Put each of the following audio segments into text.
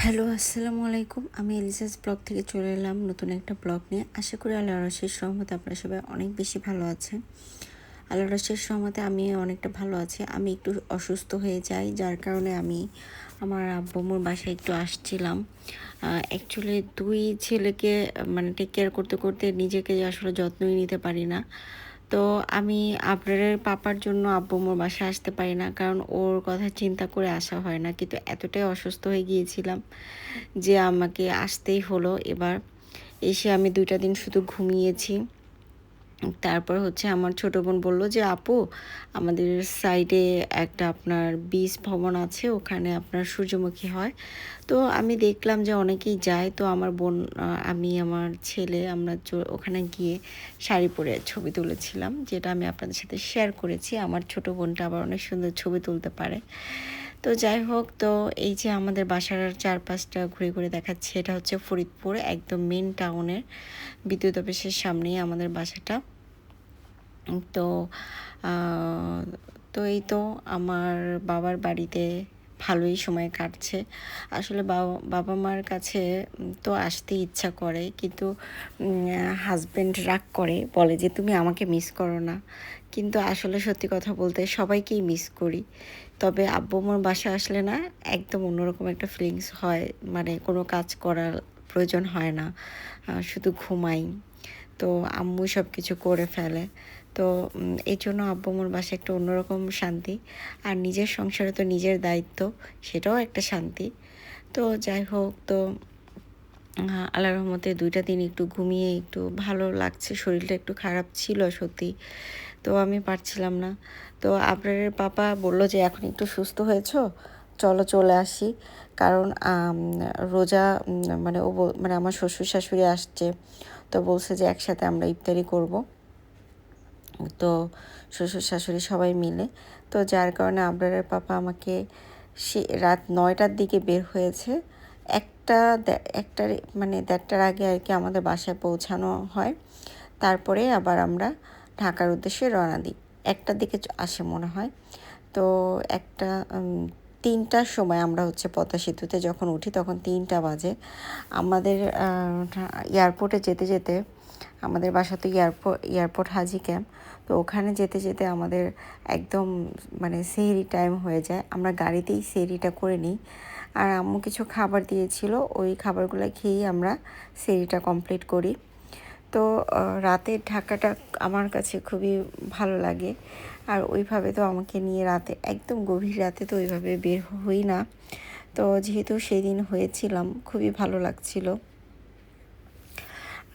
Hello, আসসালামু আলাইকুম। আমি এলিজাস ব্লগ থেকে চলে এলাম নতুন একটা ব্লগ নিয়ে। আশা করি আল্লাহর অশেষ রহমতে আপনারা সবাই অনেক বেশি ভালো আছেন। আল্লাহর অশেষ রহমতে আমি অনেকটা ভালো আছি। আমি একটু অসুস্থ হয়ে যাই, যার কারণে আমি আমার আব্বু-আম্মুর বাসায় একটু আসছিলাম। অ্যাকচুয়ালি ২ ছেলেকে মানে টেক কেয়ার করতে, করতে নিজেকে আসলে যত্নই নিতে পারি না। তো আমি আবরারের পাপার জন্য আব্বু-আম্মুর বাসায় আসতে পারি না। কারণ ওর কথা চিন্তা করে আসা হয় না। কিন্তু এতটাই অসুস্থ হয়ে গিয়েছিলাম যে আমাকে আসতেই হলো এবার। এসে আমি ২ টা দিন শুধু ঘুমিয়েছি। তারপর হচ্ছে আমার ছোট বোন বলল যে, "আপু, আমাদের সাইডে একটা আপনার বীজ ভবন আছে, ওখানে আপনার সূর্যমুখী হয়।" তো আমি দেখলাম যে অনেকেই যায়। তো আমার বোন, আমি, আমার ছেলে আমরা ওখানে গিয়ে শাড়ি পরে ছবি তুলেছিলাম, যেটা আমি আপনাদের সাথে শেয়ার করেছি। আমার ছোট বোনটা আবার অনেক সুন্দর ছবি তুলতে পারে। তো যাই হোক, তো এই যে আমাদের বাসার চারপাশটা ঘুরে ঘুরে দেখাচ্ছি, এটা হচ্ছে ফরিদপুর, একদম মেন টাউনের বিদ্যুৎ অফিসের সামনেই আমাদের বাসাটা। তো তো এই তো আমার বাবার বাড়িতে ভালোই সময় কাটছে। আসলে বাবা মার কাছে তো আসতে ইচ্ছা করে, কিন্তু হাজব্যান্ড রাগ করে, বলে যে তুমি আমাকে মিস করো না। কিন্তু আসলে সত্যি কথা বলতে সবাইকেই মিস করি। তবে আব্বু আম্মুর বাসায় আসলে না, একদম অন্যরকম একটা ফিলিংস হয়। মানে কোনো কাজ করার প্রয়োজন হয় না, শুধু ঘুমাই। তো আম্মু সব কিছু করে ফেলে। তো এই জন্য আব্বু আম্মুর বাসায় একটা অন্যরকম শান্তি। আর নিজের সংসারে তো নিজের দায়িত্ব, সেটাও একটা শান্তি। তো যাই হোক, তো আল্লাহর রহমতে ২ টা দিন একটু ঘুমিয়ে একটু ভালো লাগছে। শরীরটা একটু খারাপ ছিল সত্যি। তো আমি পারছিলাম না। তো আবরারের পাপা বলল যে, "এখন একটু সুস্থ হয়েছো? চলো চলে আসি।" কারণ রোজা, মানে মানে আমার শ্বশুর-শাশুড়ি আসছে। তো বলছে যে একসাথে আমরা ইফতারি করব। তো শ্বশুর-শাশুড়ি সবাই মিলে। তো যার কারণে আবরারের পাপা আমাকে রাত ৯ টার দিকে বের হয়েছে। ১টার মানে ১:৩০টার আগে আর কি আমাদের বাসায় পৌঁছানো হয়। তারপরে আবার আমরা ঢাকার উদ্দেশ্যে রওনা দিই। ১টার দিকে আসে মনে হয়। তো একটা ৩টার সময় আমরা হচ্ছে পদ্মা সেতুতে যখন উঠি, তখন ৩টা বাজে। আমাদের এয়ারপোর্টে যেতে যেতে, আমাদের বাসা তো এয়ারপোর্ট হাজি ক্যাম্প। তো ওখানে যেতে যেতে আমাদের একদম মানে সেহরি টাইম হয়ে যায়। আমরা গাড়িতেই সেহরিটা করে নিই। আর আম্মু কিছু খাবার দিয়েছিল, ওই খাবারগুলো খেয়েই আমরা সেহরিটা কমপ্লিট করি। তো রাতের ঢাকাটা আমার কাছে খুবই ভালো লাগে। আর ওইভাবে তো আমাকে নিয়ে রাতে, একদম গভীর রাতে তো ওইভাবে বের হই না। তো যেহেতু সেদিন হয়েছিলাম, খুবই ভালো লাগছিল।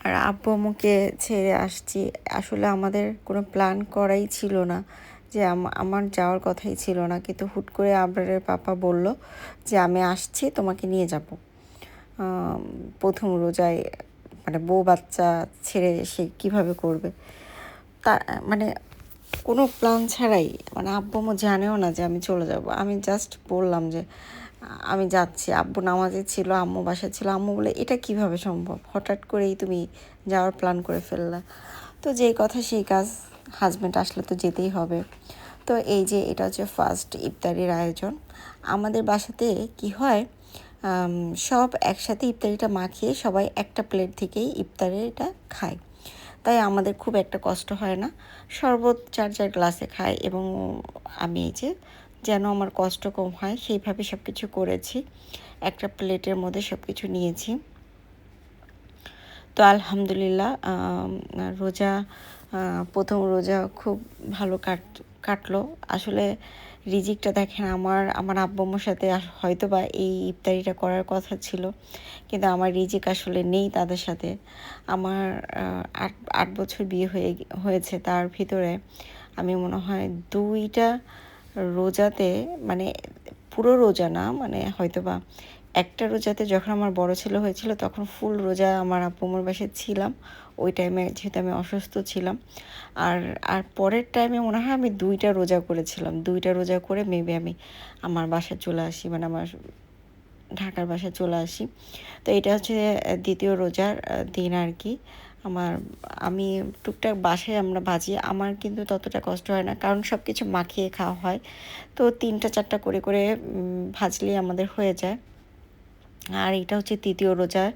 আর আব্বু আম্মুকে ছেড়ে আসছি। আসলে আমাদের কোনো প্ল্যান করাই ছিল না, যে আমার যাওয়ার কথাই ছিল না। কিন্তু হুট করে আবরারের পাপা বলল যে, "আমি আসছি, তোমাকে নিয়ে যাব।" ১ম রোজায় মানে বউ বাচ্চা ছেড়ে সে কীভাবে করবে? তা মানে কোনো প্ল্যান ছাড়াই, মানে আব্বু আম্মু জানেও না যে আমি চলে যাব। আমি জাস্ট বললাম যে আমি যাচ্ছি। আব্বু নামাজে ছিল, আম্মু বাসায় ছিল। আম্মু বলে, "এটা কিভাবে সম্ভব? হঠাৎ করেই তুমি যাওয়ার প্ল্যান করে ফেললা।" তো যেই কথা সেই কাজ, হাজব্যান্ড আসলে তো যেতেই হবে। তো এই যে এটা হচ্ছে ফার্স্ট ইফতারির আয়োজন। আমাদের বাসাতে কি হয়, সব একসাথে ইফতারিটা মাখিয়ে সবাই একটা প্লেট থেকেই ইফতারিটা খায়। তাই আমাদের খুব একটা কষ্ট হয় না। শরবত যার যার গ্লাসে খায়, এবং আমি এই যে যেন আমার কষ্ট কম হয় সেইভাবে সব কিছু করেছি। একটা প্লেটের মধ্যে সব কিছু নিয়েছি। তো আলহামদুলিল্লাহ, রোজা, ১ম রোজা খুব ভালো কাটলো। আসলে রিজিকটা দেখেন, আমার আব্বু আম্মুর সাথে হয়তোবা এই ইফতারিটা করার কথা ছিল, কিন্তু আমার রিজিক আসলে নেই তাদের সাথে। আমার ৮ বছর বিয়ে হয়েছে, তার ভিতরে আমি মনে হয় ২টা রোজাতে, মানে পুরো রোজা না, মানে হয়তোবা একটা রোজাতে যখন আমার বড় ছেলে হয়েছিল, তখন ফুল রোজা আমার আব্বু আম্মুর বাসায় ছিলাম। ওই টাইমে যেহেতু আমি অসুস্থ ছিলাম। আর আর পরের টাইমে মনে হয় আমি ২টা রোজা করেছিলাম। ২টা রোজা করে মেবি আমি আমার বাসায় চলে আসি, মানে আমার ঢাকার বাসায় চলে আসি। তো এটা হচ্ছে ২য় রোজার দিন আর কি। আমি টুকটাক বাসায় আমরা ভাজি। আমার কিন্তু ততটা কষ্ট হয় না, কারণ সব কিছু মাখিয়ে খাওয়া হয়। তো ৩টা ৪টা করে করে ভাজলেই আমাদের হয়ে যায়। আর এটা হচ্ছে তৃতীয় রোজার।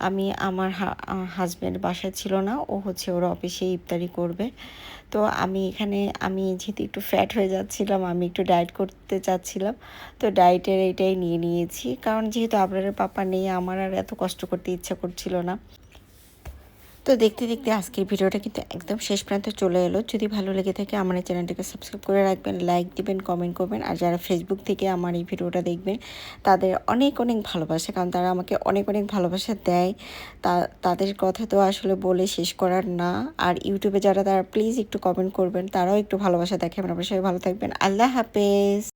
আমি আমার হাজব্যান্ড বাসায় ছিল না, ও হচ্ছে ওর অফিসে ইফতারি করবে। তো আমি এখানে আমি যেহেতু একটু ফ্যাট হয়ে যাচ্ছিলাম, আমি একটু ডায়েট করতে চাচ্ছিলাম, তো ডায়েটের এইটাই নিয়ে নিয়েছি, কারণ যেহেতু আবরারের পাপা নেই, আমার আর এত কষ্ট করতে ইচ্ছা করছিল না। তো দেখতে দেখতে আজকের ভিডিওটা কিন্তু একদম শেষ প্রান্তে চলে এলো। যদি ভালো লেগে থাকে আমার এই চ্যানেলটাকে সাবস্ক্রাইব করে রাখবেন, লাইক দিবেন, কমেন্ট করবেন। আর যারা ফেসবুক থেকে আমার এই ভিডিওটা দেখবেন তাদের অনেক অনেক ভালোবাসা, কারণ তারা আমাকে অনেক অনেক ভালোবাসা দেয়। তাদের কথা তো আসলে বলে শেষ করার না। আর ইউটিউবে যারা, তারা প্লিজ একটু কমেন্ট করবেন, তারাও একটু ভালোবাসা দেখেন। আপনারা সবাই ভালো থাকবেন। আল্লাহ হাফেজ।